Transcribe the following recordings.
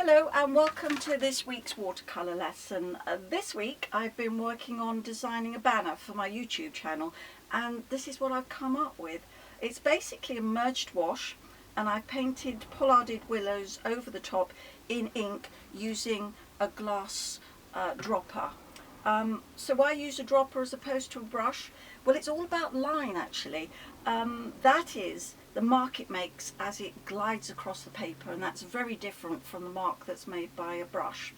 Hello and welcome to this week's watercolour lesson. This week I've been working on designing a banner for my YouTube channel, and this is what I've come up with. It's basically a merged wash, and I painted Pollarded Willows over the top in ink using a glass dropper. So why use a dropper as opposed to a brush? Well, it's all about line actually. That is the mark it makes as it glides across the paper, and that's very different from the mark that's made by a brush.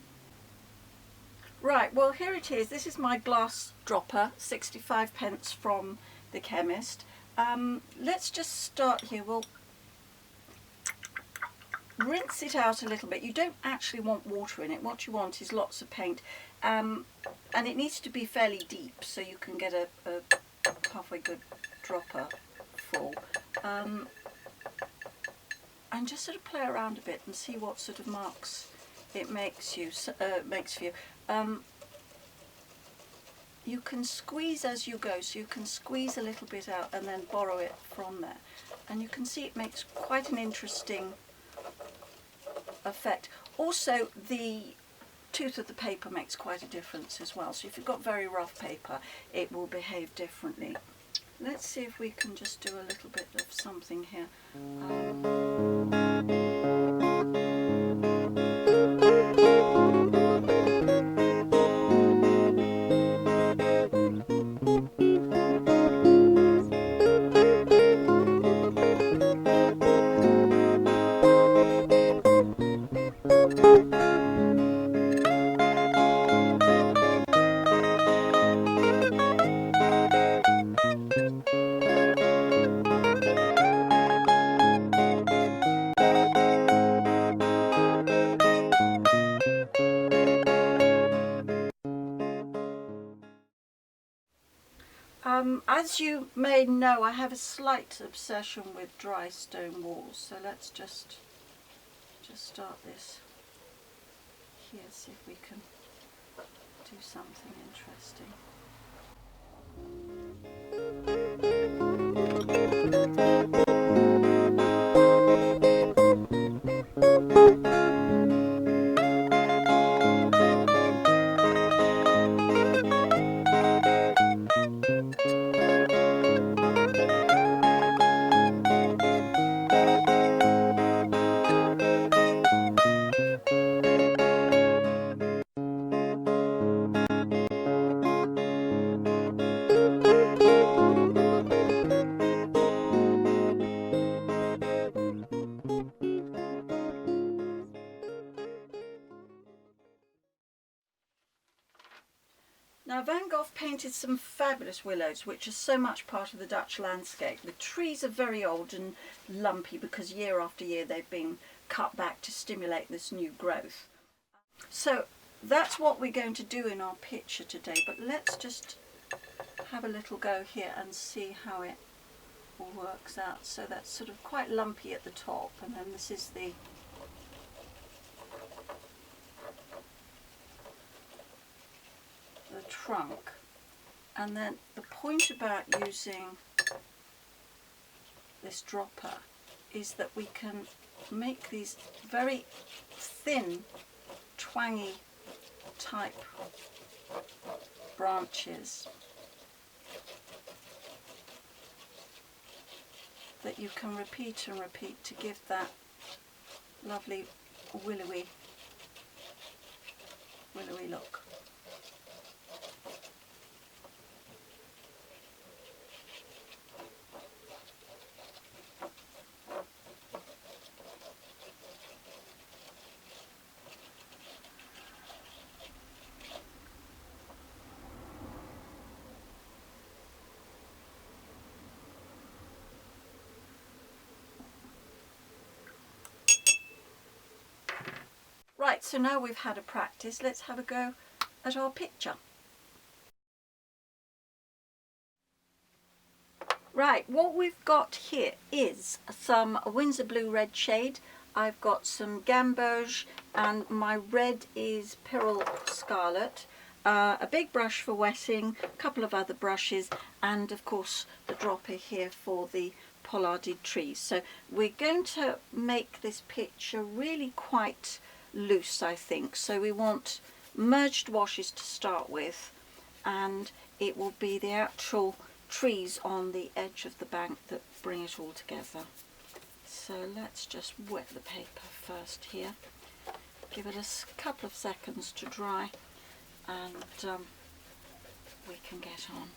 Right, well here it is. This is my glass dropper, 65p from the chemist. Let's just start here. We'll rinse it out a little bit. You don't actually want water in it. What you want is lots of paint, and it needs to be fairly deep so you can get a halfway good dropper full. And just sort of play around a bit and see what sort of marks it makes for you. You can squeeze as you go, so you can squeeze a little bit out and then borrow it from there, and you can see it makes quite an interesting effect. Also, the tooth of the paper makes quite a difference as well, so if you've got very rough paper it will behave differently. Let's see if we can just do a little bit of something here. As you may know, I have a slight obsession with dry stone walls, so let's just start this here, see if we can do something interesting. Now, Van Gogh painted some fabulous willows, which are so much part of the Dutch landscape. The trees are very old and lumpy because year after year they've been cut back to stimulate this new growth. So that's what we're going to do in our picture today, but let's just have a little go here and see how it all works out. So that's sort of quite lumpy at the top, and then this is the trunk. And then the point about using this dropper is that we can make these very thin, twangy type branches that you can repeat and repeat to give that lovely willowy look. Right, so now we've had a practice, let's have a go at our picture. Right, what we've got here is some Winsor Blue red shade. I've got some gamboge, and my red is Pyrrole Scarlet. A big brush for wetting, a couple of other brushes, and of course the dropper here for the pollarded trees. So we're going to make this picture really quite loose, I think. So we want merged washes to start with, and it will be the actual trees on the edge of the bank that bring it all together. So let's just wet the paper first here, give it a couple of seconds to dry, and we can get on.